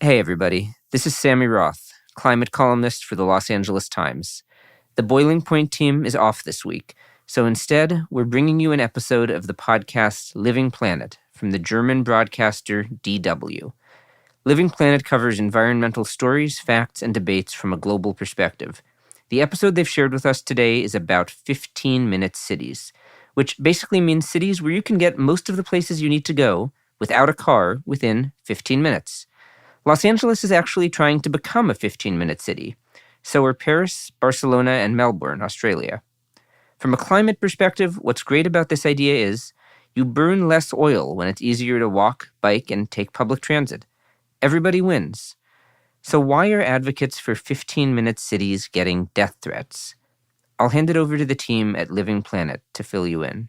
Hey everybody, this is Sammy Roth, climate columnist for the Los Angeles Times. The Boiling Point team is off this week, so instead we're bringing you an episode of the podcast Living Planet from the German broadcaster DW. Living Planet covers environmental stories, facts, and debates from a global perspective. The episode they've shared with us today is about 15-minute cities, which basically means cities where you can get most of the places you need to go without a car within 15 minutes. Los Angeles is actually trying to become a 15-minute city. So are Paris, Barcelona, and Melbourne, Australia. From a climate perspective, what's great about this idea is you burn less oil when it's easier to walk, bike, and take public transit. Everybody wins. So why are advocates for 15-minute cities getting death threats? I'll hand it over to the team at Living Planet to fill you in.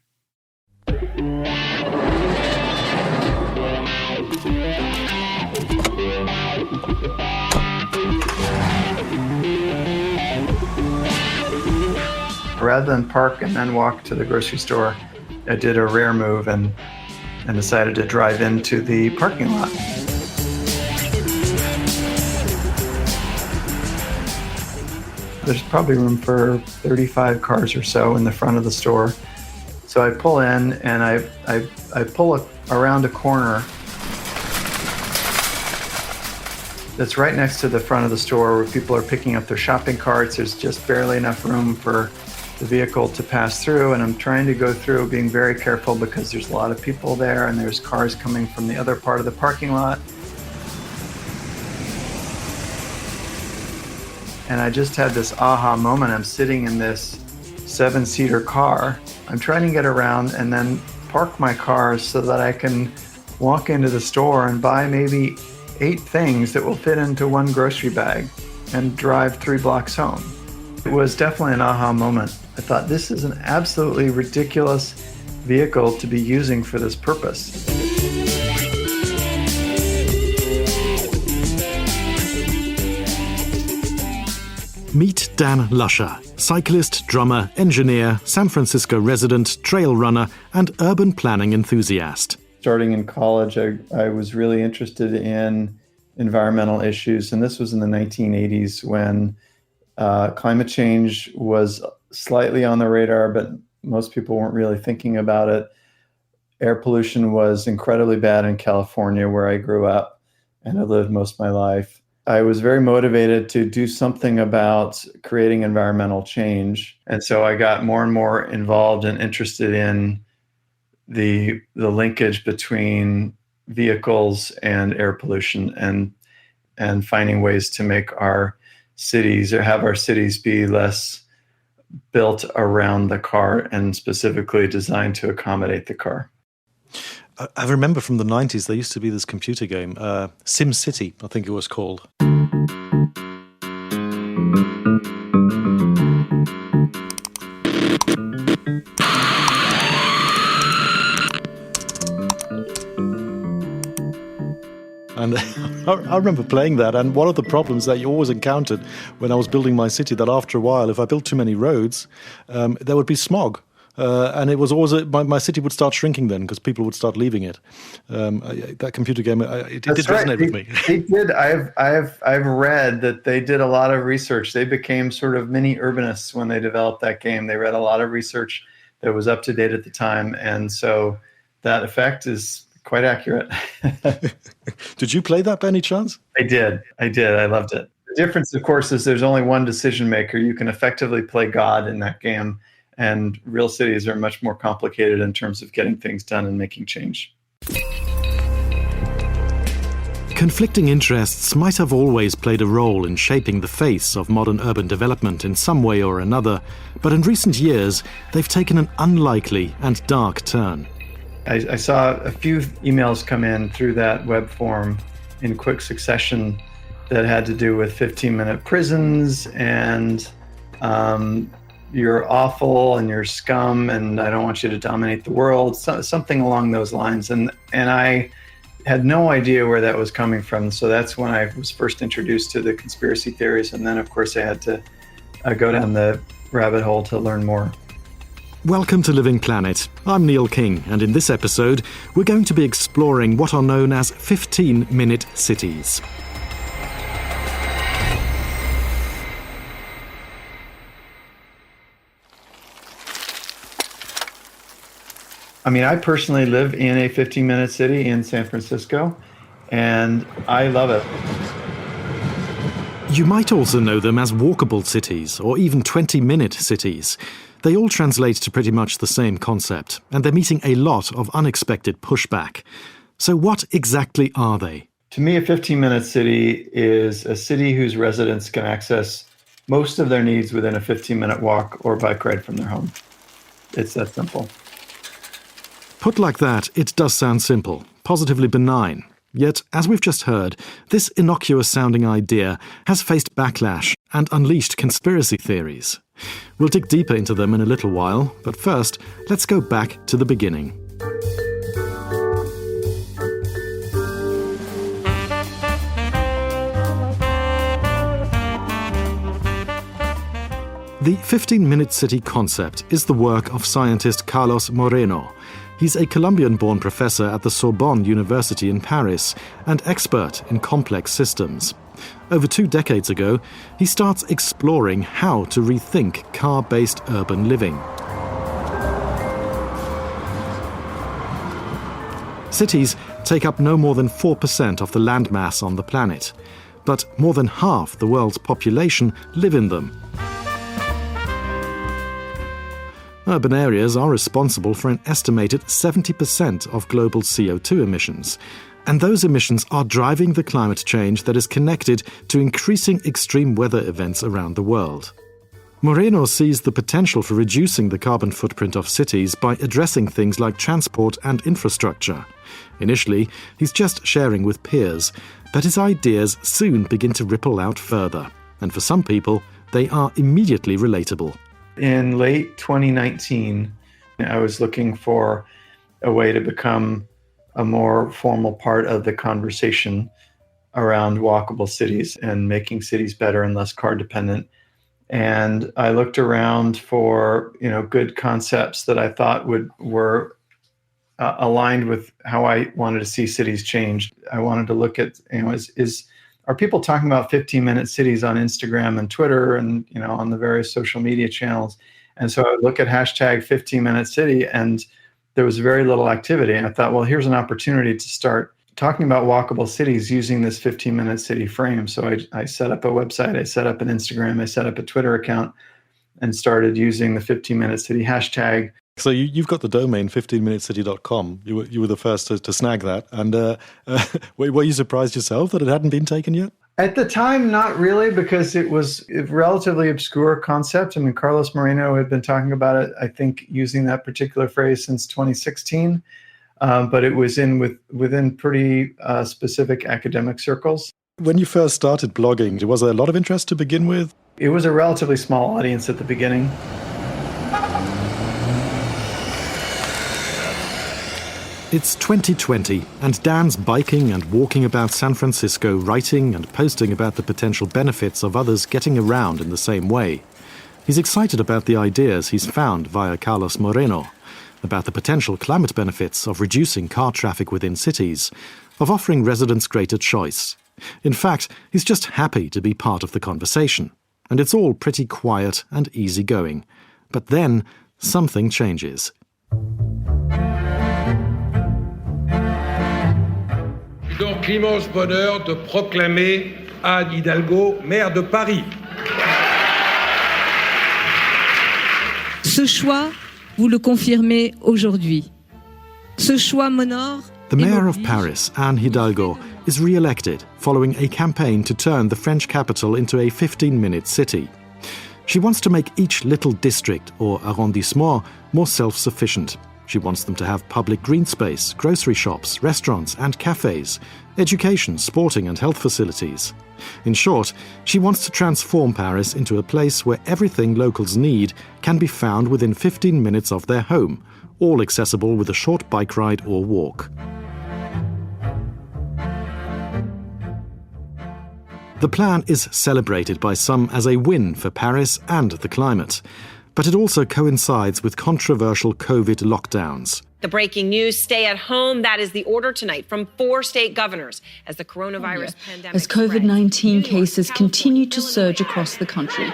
Rather than park and then walk to the grocery store, I did a rare move and decided to drive into the parking lot. There's probably room for 35 cars or so in the front of the store. So I pull in and I pull around a corner that's right next to the front of the store where people are picking up their shopping carts. There's just barely enough room for the vehicle to pass through, and I'm trying to go through being very careful because there's a lot of people there and there's cars coming from the other part of the parking lot. And I just had this aha moment. I'm sitting in this 7-seater car. I'm trying to get around and then park my car so that I can walk into the store and buy maybe 8 things that will fit into one grocery bag and drive 3 blocks home. It was definitely an aha moment. I thought, this is an absolutely ridiculous vehicle to be using for this purpose. Meet Dan Lusher, cyclist, drummer, engineer, San Francisco resident, trail runner, and urban planning enthusiast. Starting in college, I was really interested in environmental issues, and this was in the 1980s when climate change was slightly on the radar, but most people weren't really thinking about it. Air pollution was incredibly bad in California, where I grew up and I lived most of my life. I was very motivated to do something about creating environmental change. And so I got more and more involved and interested in the linkage between vehicles and air pollution and finding ways to make our cities or have our cities be less built around the car and specifically designed to accommodate the car. I remember from the 90s, there used to be this computer game, SimCity, I think it was called. And I remember playing that, and one of the problems that you always encountered when I was building my city, that after a while, if I built too many roads, there would be smog. And it was always my city would start shrinking then because people would start leaving it. That computer game, it did resonate with me. They did. I've read that they did a lot of research. They became sort of mini urbanists when they developed that game. They read a lot of research that was up to date at the time, and so that effect is quite accurate. Did you play that by any chance? I did. I loved it. The difference, of course, is there's only one decision maker. You can effectively play God in that game. And real cities are much more complicated in terms of getting things done and making change. Conflicting interests might have always played a role in shaping the face of modern urban development in some way or another, but in recent years, they've taken an unlikely and dark turn. I saw a few emails come in through that web form in quick succession that had to do with 15-minute prisons and you're awful and you're scum and I don't want you to dominate the world, something along those lines. And I had no idea where that was coming from. So that's when I was first introduced to the conspiracy theories. And then, of course, I had to go down the rabbit hole to learn more. Welcome to Living Planet. I'm Neil King, and in this episode, we're going to be exploring what are known as 15-minute cities. I mean, I personally live in a 15-minute city in San Francisco, and I love it. You might also know them as walkable cities or even 20-minute cities. They all translate to pretty much the same concept, and they're meeting a lot of unexpected pushback. So what exactly are they? To me, a 15-minute city is a city whose residents can access most of their needs within a 15-minute walk or bike ride from their home. It's that simple. Put like that, it does sound simple, positively benign. Yet, as we've just heard, this innocuous-sounding idea has faced backlash and unleashed conspiracy theories. We'll dig deeper into them in a little while, but first, let's go back to the beginning. The 15-minute city concept is the work of scientist Carlos Moreno. He's a Colombian-born professor at the Sorbonne University in Paris and expert in complex systems. Over 2 decades ago, he starts exploring how to rethink car-based urban living. Cities take up no more than 4% of the landmass on the planet, but more than half the world's population live in them. Urban areas are responsible for an estimated 70% of global CO2 emissions, and those emissions are driving the climate change that is connected to increasing extreme weather events around the world. Moreno sees the potential for reducing the carbon footprint of cities by addressing things like transport and infrastructure. Initially, he's just sharing with peers, but his ideas soon begin to ripple out further, and for some people, they are immediately relatable. In late 2019, I was looking for a way to become a more formal part of the conversation around walkable cities and making cities better and less car dependent. And I looked around for, good concepts that I thought were aligned with how I wanted to see cities change. I wanted to look at, are people talking about 15-minute cities on Instagram and Twitter and, on the various social media channels? And so I would look at hashtag 15-minute city, and there was very little activity. And I thought, well, here's an opportunity to start talking about walkable cities using this 15-minute city frame. So I set up a website, I set up an Instagram, I set up a Twitter account, and started using the 15-minute city hashtag. So you've got the domain 15minutecity.com. You were the first to snag that. And were you surprised yourself that it hadn't been taken yet? At the time, not really, because it was a relatively obscure concept. I mean, Carlos Moreno had been talking about it, I think, using that particular phrase since 2016. But it was within pretty specific academic circles. When you first started blogging, was there a lot of interest to begin with? It was a relatively small audience at the beginning. It's 2020, and Dan's biking and walking about San Francisco, writing and posting about the potential benefits of others getting around in the same way. He's excited about the ideas he's found via Carlos Moreno, about the potential climate benefits of reducing car traffic within cities, of offering residents greater choice. In fact, he's just happy to be part of the conversation, and it's all pretty quiet and easygoing. But then, something changes. Donc l'immense bonheur de proclamer Anne Hidalgo maire de Paris. Ce choix, vous le confirmez aujourd'hui. Ce choix m'honore. The mayor of Paris, Anne Hidalgo, is re-elected following a campaign to turn the French capital into a 15-minute city. She wants to make each little district or arrondissement more self-sufficient. She wants them to have public green space, grocery shops, restaurants and cafes, education, sporting and health facilities. In short, she wants to transform Paris into a place where everything locals need can be found within 15 minutes of their home, all accessible with a short bike ride or walk. The plan is celebrated by some as a win for Paris and the climate. But it also coincides with controversial COVID lockdowns. The breaking news, stay at home. That is the order tonight from 4 state governors as the coronavirus pandemic as COVID-19 cases continue to surge across the country.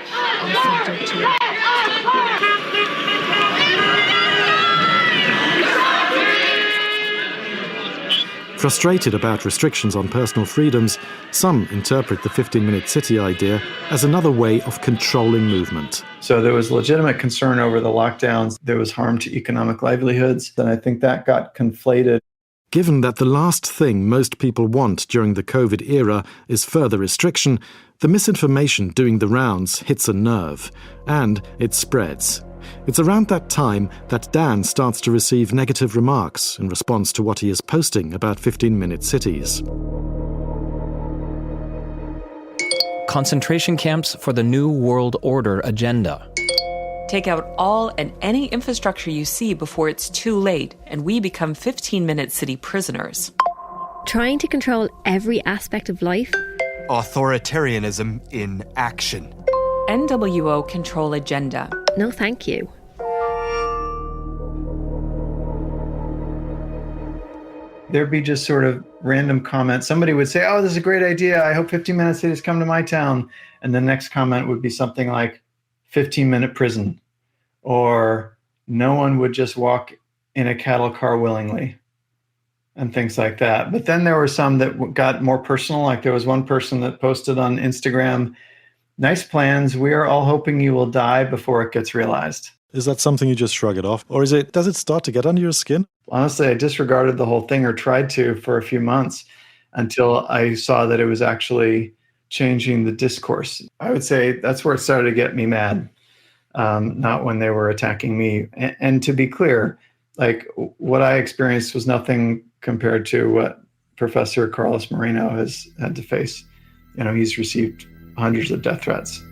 Frustrated about restrictions on personal freedoms, some interpret the 15-minute city idea as another way of controlling movement. So there was legitimate concern over the lockdowns. There was harm to economic livelihoods, and I think that got conflated. Given that the last thing most people want during the COVID era is further restriction, the misinformation doing the rounds hits a nerve, and it spreads. It's around that time that Dan starts to receive negative remarks in response to what he is posting about 15-minute cities. Concentration camps for the New World Order agenda. Take out all and any infrastructure you see before it's too late, and we become 15-minute city prisoners. Trying to control every aspect of life. Authoritarianism in action. NWO control agenda. No, thank you. There'd be just sort of random comments. Somebody would say, "Oh, this is a great idea. I hope 15-minute cities come to my town." And the next comment would be something like 15-minute prison, or no one would just walk in a cattle car willingly, and things like that. But then there were some that got more personal. Like there was one person that posted on Instagram, "Nice plans. We are all hoping you will die before it gets realized." Is that something you just shrug it off? Or does it start to get under your skin? Honestly, I disregarded the whole thing, or tried to, for a few months, until I saw that it was actually changing the discourse. I would say that's where it started to get me mad, not when they were attacking me. And to be clear, like what I experienced was nothing compared to what Professor Carlos Moreno has had to face. You know, he's received hundreds of death threats.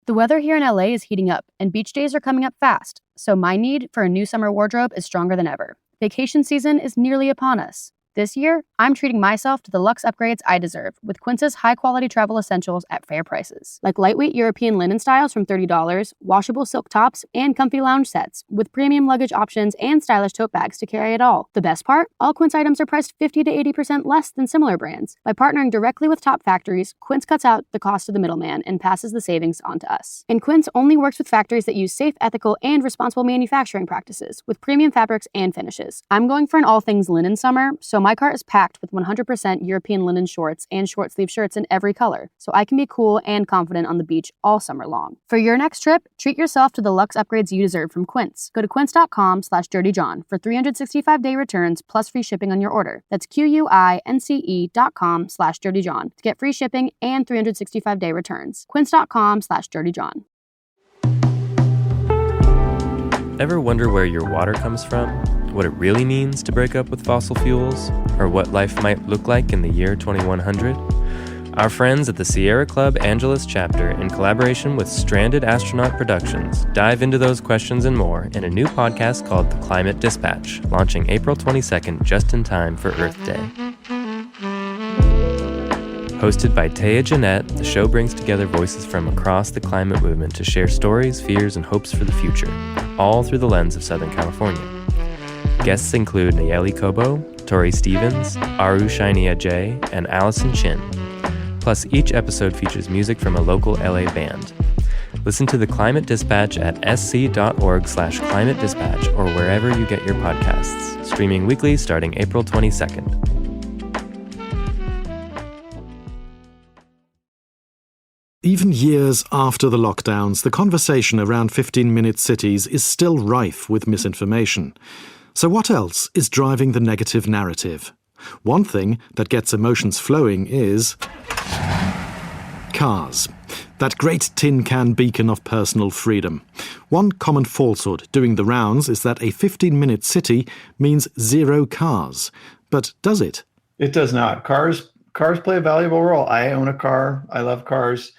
The weather here in LA is heating up, and beach days are coming up fast, so my need for a new summer wardrobe is stronger than ever. Vacation season is nearly upon us. This year, I'm treating myself to the luxe upgrades I deserve with Quince's high-quality travel essentials at fair prices. Like lightweight European linen styles from $30, washable silk tops, and comfy lounge sets with premium luggage options and stylish tote bags to carry it all. The best part? All Quince items are priced 50 to 80% less than similar brands. By partnering directly with top factories, Quince cuts out the cost of the middleman and passes the savings on to us. And Quince only works with factories that use safe, ethical, and responsible manufacturing practices with premium fabrics and finishes. I'm going for an all things linen summer, so my cart is packed with 100% European linen shorts and short sleeve shirts in every color, so I can be cool and confident on the beach all summer long. For your next trip, treat yourself to the luxe upgrades you deserve from Quince. Go to quince.com/dirtyjohn for 365-day returns plus free shipping on your order. That's QUINCE.com/dirtyjohn to get free shipping and 365-day returns. Quince.com/dirtyjohn. Ever wonder where your water comes from? What it really means to break up with fossil fuels? Or what life might look like in the year 2100? Our friends at the Sierra Club Angeles chapter, in collaboration with Stranded Astronaut Productions, dive into those questions and more in a new podcast called The Climate Dispatch, launching April 22nd, just in time for Earth Day. Hosted by Taya Jeanette, the show brings together voices from across the climate movement to share stories, fears, and hopes for the future, all through the lens of Southern California. Guests include Nayeli Kobo, Tori Stevens, Aru Shainia J, and Allison Chin. Plus, each episode features music from a local LA band. Listen to The Climate Dispatch at sc.org/Climate Dispatch or wherever you get your podcasts. Streaming weekly starting April 22nd. Even years after the lockdowns, the conversation around 15-minute cities is still rife with misinformation. So what else is driving the negative narrative? One thing that gets emotions flowing is cars. That great tin can beacon of personal freedom. One common falsehood doing the rounds is that a 15-minute city means zero cars. But does it? It does not. Cars play a valuable role. I own a car. I love cars.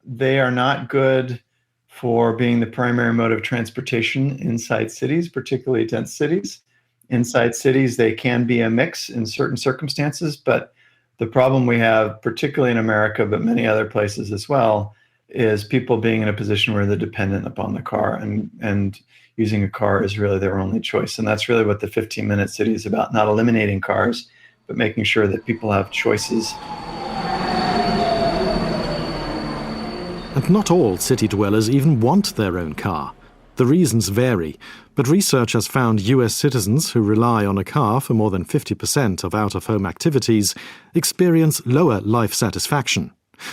They are not good for being the primary mode of transportation inside cities, particularly dense cities. Inside cities, they can be a mix in certain circumstances, but the problem we have, particularly in America, but many other places as well, is people being in a position where they're dependent upon the car, and using a car is really their only choice. And that's really what the 15-minute city is about, not eliminating cars, but making sure that people have choices. And not all city dwellers even want their own car. The reasons vary, but research has found US citizens who rely on a car for more than 50% of out-of-home activities experience lower life satisfaction.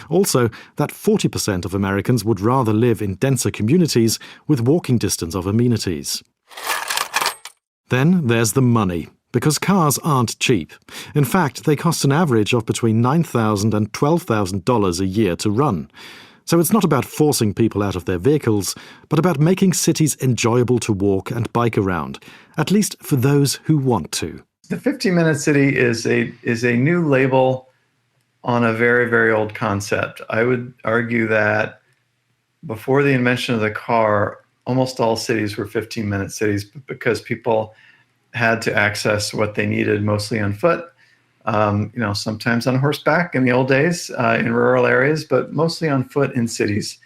Also, that 40% of Americans would rather live in denser communities with walking distance of amenities. Then there's the money, because cars aren't cheap. In fact, they cost an average of between $9,000 and $12,000 a year to run. So it's not about forcing people out of their vehicles, but about making cities enjoyable to walk and bike around, at least for those who want to. The 15-minute city is a new label on a very, very old concept. I would argue that before the invention of the car, almost all cities were 15-minute cities because people had to access what they needed mostly on foot. Sometimes on horseback in the old days in rural areas, but mostly on foot in cities.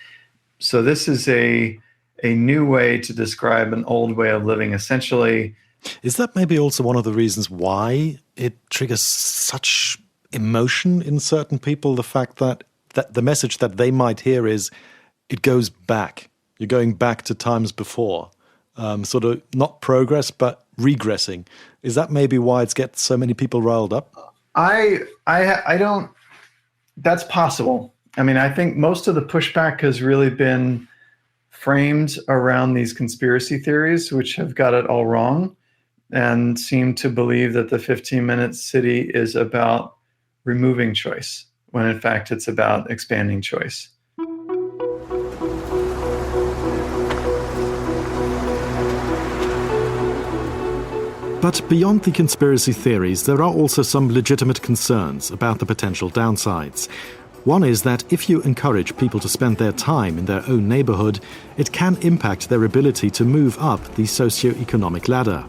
So this is a new way to describe an old way of living, essentially. Is that maybe also one of the reasons why it triggers such emotion in certain people? The fact that the message that they might hear is, it goes back. You're going back to times before. Sort of not progress, but regressing. Is that maybe why it gets so many people riled up? I don't, that's possible. I mean, I think most of the pushback has really been framed around these conspiracy theories, which have got it all wrong and seem to believe that the 15-minute city is about removing choice, when in fact it's about expanding choice. But beyond the conspiracy theories, there are also some legitimate concerns about the potential downsides. One is that if you encourage people to spend their time in their own neighborhood, it can impact their ability to move up the socioeconomic ladder.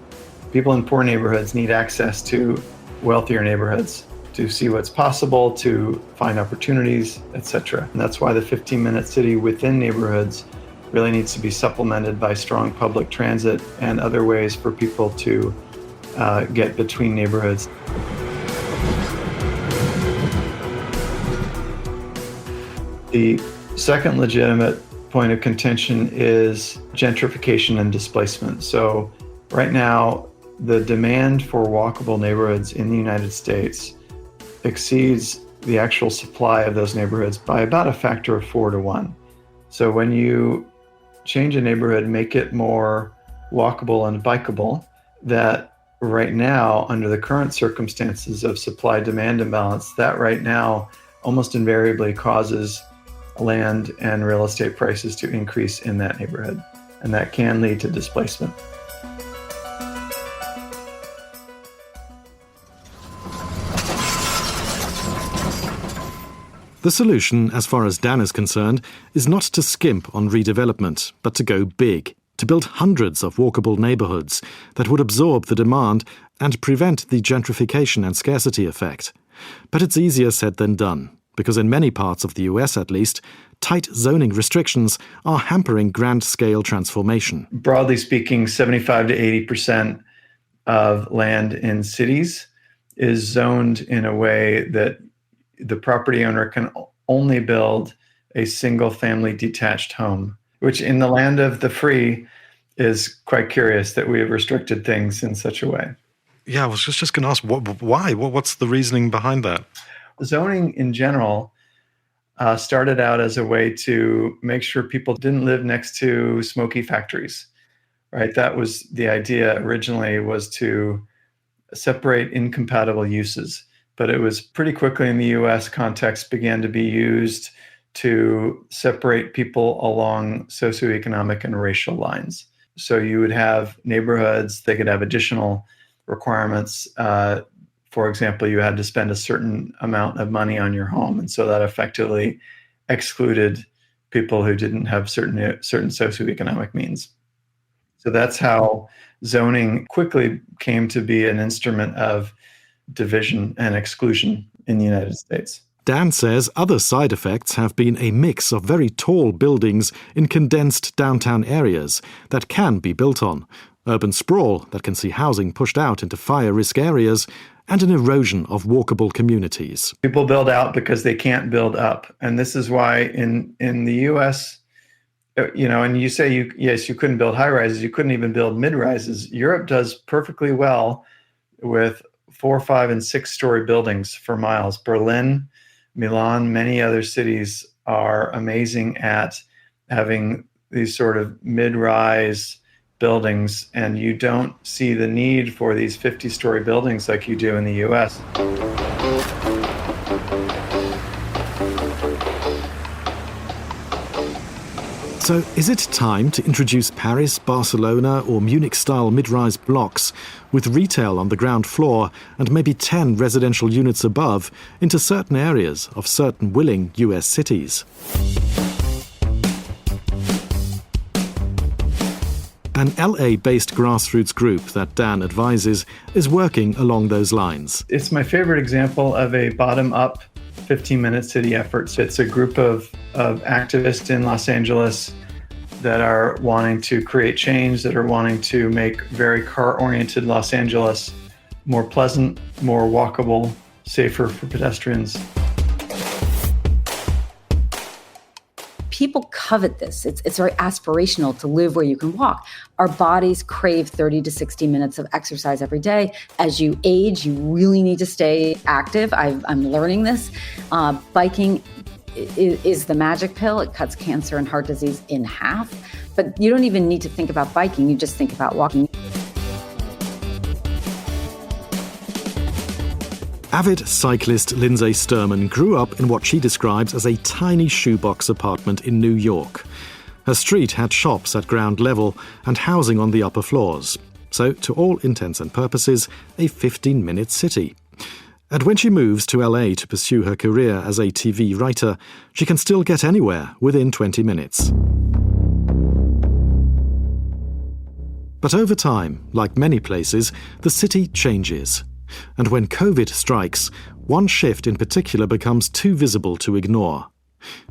People in poor neighborhoods need access to wealthier neighborhoods to see what's possible, to find opportunities, etc. And that's why the 15-minute city within neighborhoods really needs to be supplemented by strong public transit and other ways for people to get between neighborhoods. The second legitimate point of contention is gentrification and displacement. So right now, the demand for walkable neighborhoods in the United States exceeds the actual supply of those neighborhoods by about a factor of 4 to 1. So when you change a neighborhood, make it more walkable and bikeable, that right now, under the current circumstances of supply-demand imbalance, that right now almost invariably causes land and real estate prices to increase in that neighborhood. And that can lead to displacement. The solution, as far as Dan is concerned, is not to skimp on redevelopment, but to go big, to build hundreds of walkable neighborhoods that would absorb the demand and prevent the gentrification and scarcity effect. But it's easier said than done, because in many parts of the US at least, tight zoning restrictions are hampering grand-scale transformation. Broadly speaking, 75 to 80% of land in cities is zoned in a way that the property owner can only build a single-family detached home, which in the land of the free is quite curious that we have restricted things in such a way. Yeah, I was just going to ask, why? What's the reasoning behind that? Zoning in general started out as a way to make sure people didn't live next to smoky factories, right? That was the idea originally, was to separate incompatible uses. But it was pretty quickly in the US context began to be used to separate people along socioeconomic and racial lines. So you would have neighborhoods, they could have additional requirements. For example, you had to spend a certain amount of money on your home. And so that effectively excluded people who didn't have certain socioeconomic means. So that's how zoning quickly came to be an instrument of division and exclusion in the United States. Dan says other side effects have been a mix of very tall buildings in condensed downtown areas that can be built on, urban sprawl that can see housing pushed out into fire-risk areas, and an erosion of walkable communities. People build out because they can't build up. And this is why in the U.S., and you say, you couldn't build high-rises, you couldn't even build mid-rises. Europe does perfectly well with 4-, 5-, and 6-story buildings for miles. Berlin, Milan, many other cities are amazing at having these sort of mid-rise buildings, and you don't see the need for these 50-story buildings like you do in the U.S. So is it time to introduce Paris, Barcelona or Munich-style mid-rise blocks with retail on the ground floor and maybe 10 residential units above into certain areas of certain willing US cities? An LA-based grassroots group that Dan advises is working along those lines. It's my favorite example of a bottom-up 15-minute city effort. It's a group of activists in Los Angeles that are wanting to create change, that are wanting to make very car-oriented Los Angeles more pleasant, more walkable, safer for pedestrians. People covet this. It's very aspirational to live where you can walk. Our bodies crave 30 to 60 minutes of exercise every day. As you age, you really need to stay active. I'm learning this. Biking is the magic pill. It cuts cancer and heart disease in half. But you don't even need to think about biking. You just think about walking. Avid cyclist Lindsay Sturman grew up in what she describes as a tiny shoebox apartment in New York. Her street had shops at ground level and housing on the upper floors. So, to all intents and purposes, a 15-minute city. And when she moves to LA to pursue her career as a TV writer, she can still get anywhere within 20 minutes. But over time, like many places, the city changes. And when COVID strikes, one shift in particular becomes too visible to ignore.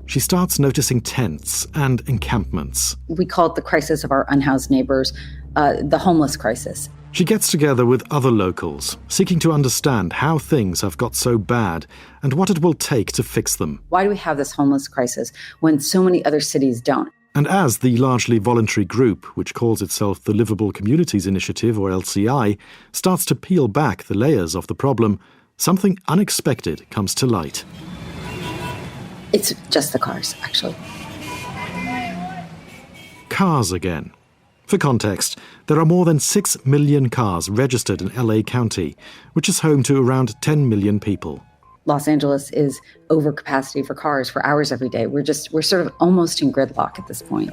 She starts noticing tents and encampments. We call it the crisis of our unhoused neighbors, the homeless crisis. She gets together with other locals, seeking to understand how things have got so bad and what it will take to fix them. Why do we have this homeless crisis when so many other cities don't? And as the largely voluntary group, which calls itself the Livable Communities Initiative, or LCI, starts to peel back the layers of the problem, something unexpected comes to light. It's just the cars, actually. Cars again. For context, there are more than 6 million cars registered in LA County, which is home to around 10 million people. Los Angeles is over capacity for cars for hours every day. We're sort of almost in gridlock at this point.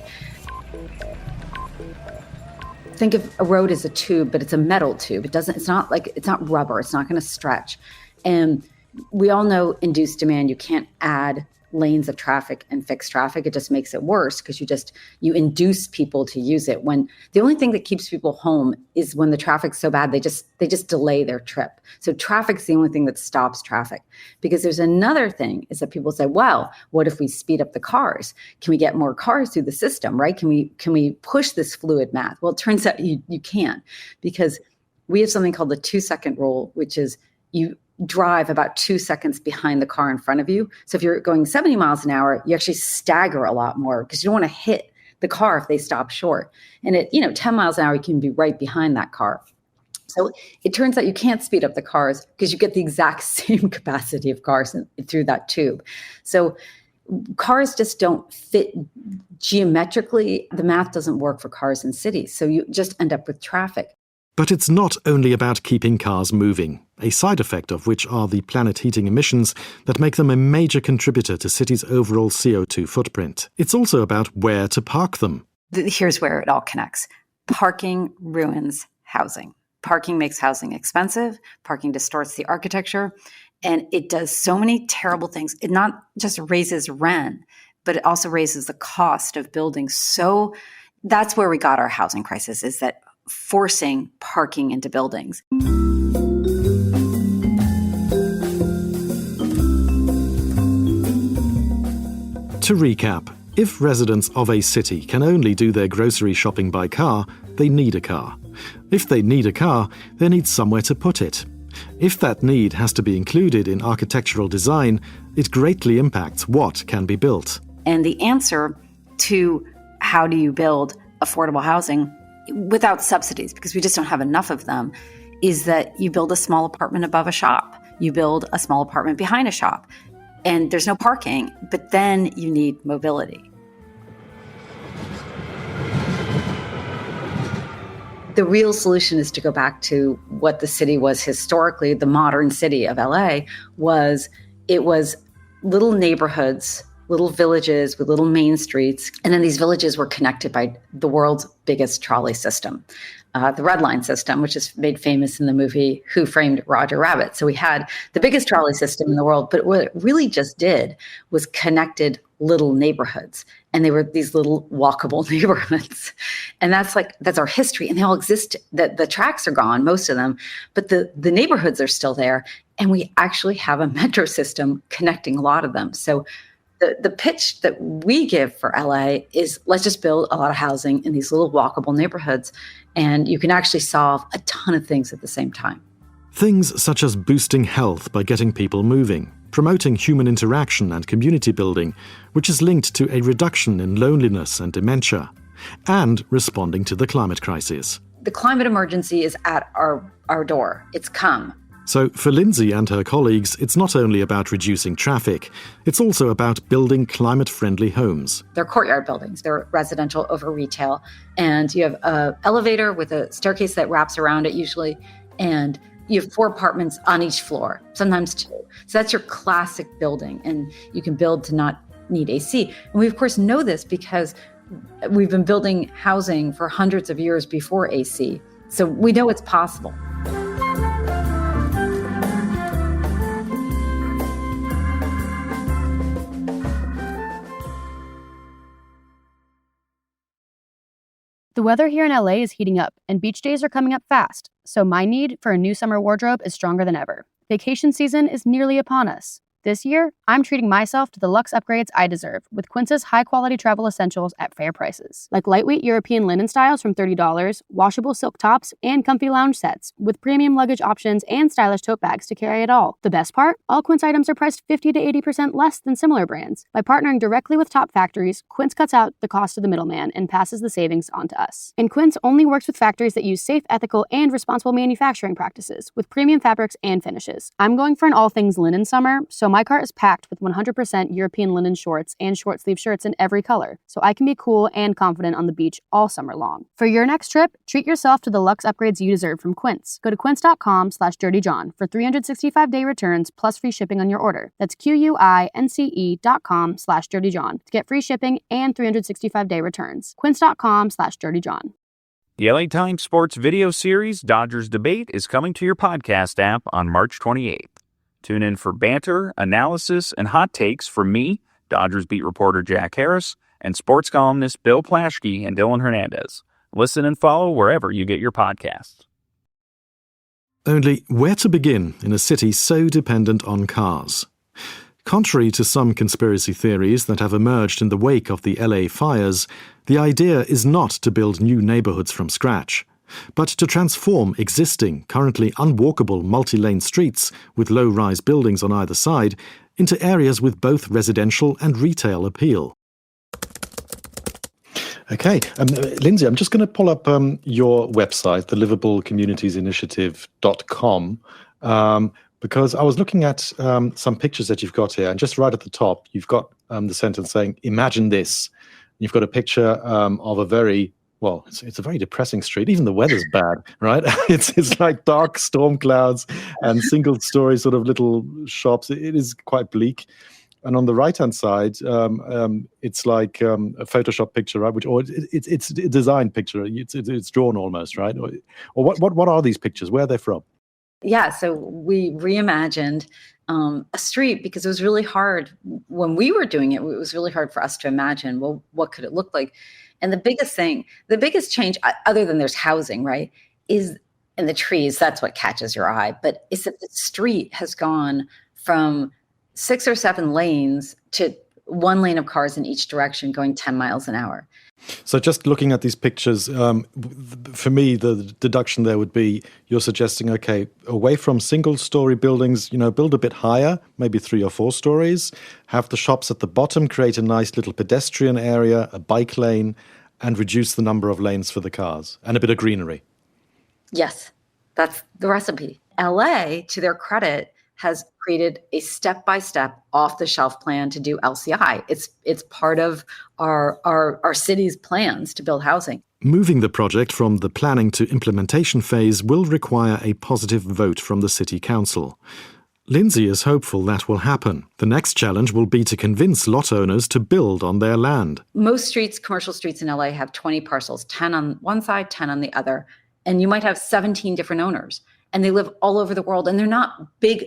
Think of a road as a tube, but it's a metal tube. It's not rubber. It's not going to stretch. And we all know induced demand. You can't add lanes of traffic and fix traffic. It just makes it worse because you induce people to use it. When the only thing that keeps people home is when the traffic's so bad, they just delay their trip. So traffic's the only thing that stops traffic. Because there's another thing is that people say, well, what if we speed up the cars? Can we get more cars through the system, right? Can we push this fluid math? Well, it turns out you can't, because we have something called the 2-second rule, which is you drive about 2 seconds behind the car in front of you. So if you're going 70 miles an hour, you actually stagger a lot more because you don't want to hit the car if they stop short. And at 10 miles an hour, you can be right behind that car. So it turns out you can't speed up the cars because you get the exact same capacity of cars through that tube. So cars just don't fit geometrically. The math doesn't work for cars in cities. So you just end up with traffic. But it's not only about keeping cars moving, a side effect of which are the planet-heating emissions that make them a major contributor to cities' overall CO2 footprint. It's also about where to park them. Here's where it all connects. Parking ruins housing. Parking makes housing expensive. Parking distorts the architecture. And it does so many terrible things. It not just raises rent, but it also raises the cost of building. So that's where we got our housing crisis, is that forcing parking into buildings. To recap, If residents of a city can only do their grocery shopping by car, they need a car. If they need a car, they need somewhere to put it. If that need has to be included in architectural design, it greatly impacts what can be built. And the answer to how do you build affordable housing without subsidies, because we just don't have enough of them, is that you build a small apartment above a shop. You build a small apartment behind a shop. And there's no parking, but then you need mobility. The real solution is to go back to what the city was historically. The modern city of LA was little neighborhoods, little villages with little main streets. And then these villages were connected by the world's biggest trolley system, the Red Line system, which is made famous in the movie Who Framed Roger Rabbit. So we had the biggest trolley system in the world, but what it really just did was connected little neighborhoods. And they were these little walkable neighborhoods. And that's our history. And they all exist. The tracks are gone, most of them, but the neighborhoods are still there. And we actually have a metro system connecting a lot of them. So the pitch that we give for LA is, let's just build a lot of housing in these little walkable neighborhoods, and you can actually solve a ton of things at the same time. Things such as boosting health by getting people moving, promoting human interaction and community building, which is linked to a reduction in loneliness and dementia, and responding to the climate crisis. The climate emergency is at our door. It's come. So for Lindsay and her colleagues, it's not only about reducing traffic, it's also about building climate-friendly homes. They're courtyard buildings. They're residential over retail. And you have an elevator with a staircase that wraps around it usually. And you have 4 apartments on each floor, sometimes 2. So that's your classic building. And you can build to not need AC. And we, of course, know this because we've been building housing for hundreds of years before AC. So we know it's possible. The weather here in LA is heating up, and beach days are coming up fast, so my need for a new summer wardrobe is stronger than ever. Vacation season is nearly upon us. This year, I'm treating myself to the luxe upgrades I deserve with Quince's high-quality travel essentials at fair prices. Like lightweight European linen styles from $30, washable silk tops, and comfy lounge sets with premium luggage options and stylish tote bags to carry it all. The best part? All Quince items are priced 50 to 80% less than similar brands. By partnering directly with top factories, Quince cuts out the cost of the middleman and passes the savings on to us. And Quince only works with factories that use safe, ethical, and responsible manufacturing practices with premium fabrics and finishes. I'm going for an all things linen summer, so my cart is packed with 100% European linen shorts and short sleeve shirts in every color, so I can be cool and confident on the beach all summer long. For your next trip, treat yourself to the luxe upgrades you deserve from Quince. Go to quince.com/dirtyjohn for 365-day returns plus free shipping on your order. That's QUINCE.com/dirtyjohn to get free shipping and 365-day returns. Quince.com/dirtyjohn. The LA Times sports video series Dodgers Debate is coming to your podcast app on March 28th. Tune in for banter, analysis, and hot takes from me, Dodgers beat reporter Jack Harris, and sports columnists Bill Plaschke and Dylan Hernandez. Listen and follow wherever you get your podcasts. Only where to begin in a city so dependent on cars? Contrary to some conspiracy theories that have emerged in the wake of the LA fires, the idea is not to build new neighborhoods from scratch, but to transform existing, currently unwalkable multi-lane streets with low-rise buildings on either side into areas with both residential and retail appeal. Okay, Lindsay, I'm just going to pull up your website, the LiveableCommunitiesInitiative.com, because I was looking at some pictures that you've got here, and just right at the top, you've got the sentence saying, "Imagine this." You've got a picture of a very well, it's a very depressing street. Even the weather's bad, right? It's like dark storm clouds and single-story sort of little shops. It is quite bleak. And on the right-hand side, it's like a Photoshop picture, right? It's a design picture. It's drawn almost, right? Or what are these pictures? Where are they from? Yeah, so we reimagined a street because it was really hard when we were doing it. It was really hard for us to imagine, well, what could it look like? And the biggest change, other than there's housing, right, is in the trees. That's what catches your eye. But it's that the street has gone from 6 or 7 lanes to one lane of cars in each direction going 10 miles an hour. So just looking at these pictures, for me, the deduction there would be you're suggesting, okay, away from single-story buildings, build a bit higher, maybe 3 or 4 stories, have the shops at the bottom, create a nice little pedestrian area, a bike lane, and reduce the number of lanes for the cars, and a bit of greenery. Yes, that's the recipe. LA, to their credit, has created a step-by-step off-the-shelf plan to do LCI. It's part of our city's plans to build housing. Moving the project from the planning to implementation phase will require a positive vote from the City Council. Lindsay is hopeful that will happen. The next challenge will be to convince lot owners to build on their land. Most streets, commercial streets in LA, have 20 parcels, 10 on one side, 10 on the other, and you might have 17 different owners. And they live all over the world, and they're not big,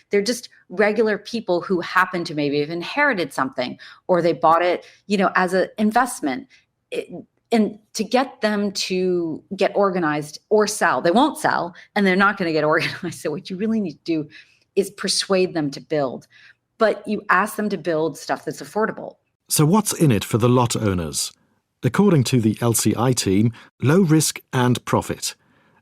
they're just regular people who happen to maybe have inherited something, or they bought it, as an investment. And to get them to get organized or sell, they won't sell, and they're not going to get organized. So what you really need to do is persuade them to build. But you ask them to build stuff that's affordable. So what's in it for the lot owners? According to the LCI team, low risk and profit.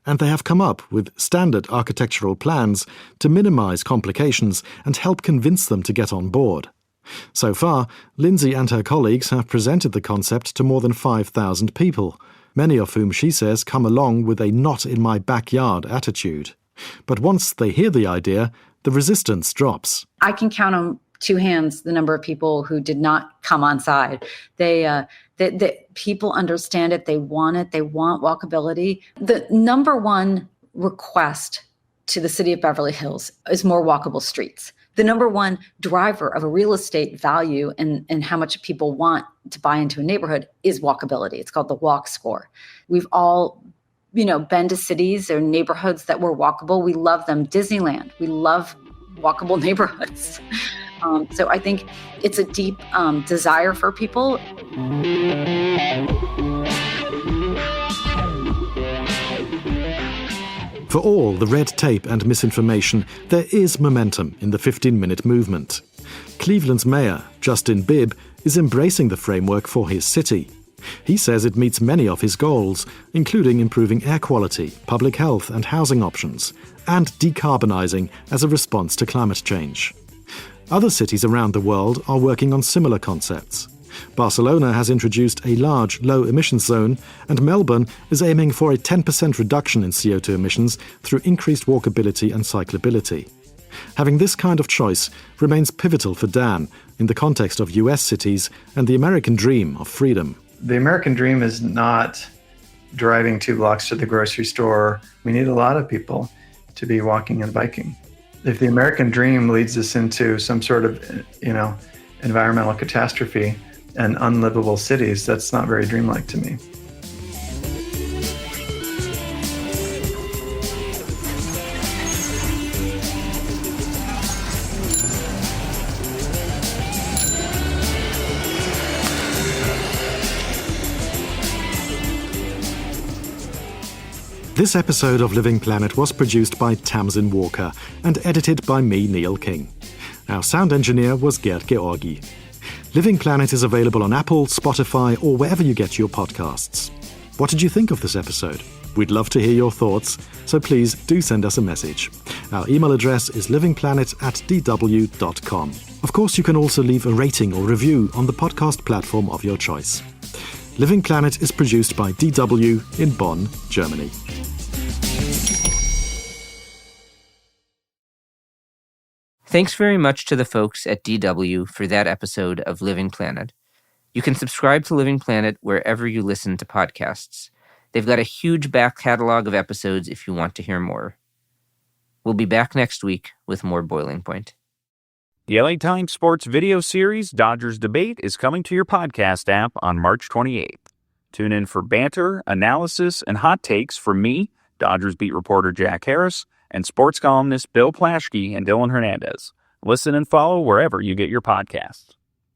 And they have come up with standard architectural plans to minimize complications and help convince them to get on board. So far, Lindsay and her colleagues have presented the concept to more than 5,000 people, many of whom she says come along with a not-in-my-backyard attitude. But once they hear the idea, the resistance drops. I can count on 2 hands the number of people who did not come on side. The people understand it. They want it. They want walkability. The number one request to the city of Beverly Hills is more walkable streets. The number one driver of a real estate value and how much people want to buy into a neighborhood is walkability. It's called the walk score. We've all, been to cities or neighborhoods that were walkable. We love them. Disneyland. We love walkable neighborhoods. So I think it's a deep desire for people. For all the red tape and misinformation, there is momentum in the 15-minute movement. Cleveland's mayor, Justin Bibb, is embracing the framework for his city. He says it meets many of his goals, including improving air quality, public health and housing options, and decarbonizing as a response to climate change. Other cities around the world are working on similar concepts. Barcelona has introduced a large low-emissions zone, and Melbourne is aiming for a 10% reduction in CO2 emissions through increased walkability and cyclability. Having this kind of choice remains pivotal for Dan in the context of US cities and the American dream of freedom. The American dream is not driving 2 blocks to the grocery store. We need a lot of people to be walking and biking. If the American dream leads us into some sort of, environmental catastrophe and unlivable cities, that's not very dreamlike to me. This episode of Living Planet was produced by Tamsin Walker and edited by me, Neil King. Our sound engineer was Gerd Georgi. Living Planet is available on Apple, Spotify, or wherever you get your podcasts. What did you think of this episode? We'd love to hear your thoughts, so please do send us a message. Our email address is livingplanet@dw.com. Of course, you can also leave a rating or review on the podcast platform of your choice. Living Planet is produced by DW in Bonn, Germany. Thanks very much to the folks at DW for that episode of Living Planet. You can subscribe to Living Planet wherever you listen to podcasts. They've got a huge back catalog of episodes if you want to hear more. We'll be back next week with more Boiling Point. The LA Times sports video series, Dodgers Debate, is coming to your podcast app on March 28th. Tune in for banter, analysis, and hot takes from me, Dodgers beat reporter Jack Harris, and sports columnists Bill Plaschke and Dylan Hernandez. Listen and follow wherever you get your podcasts.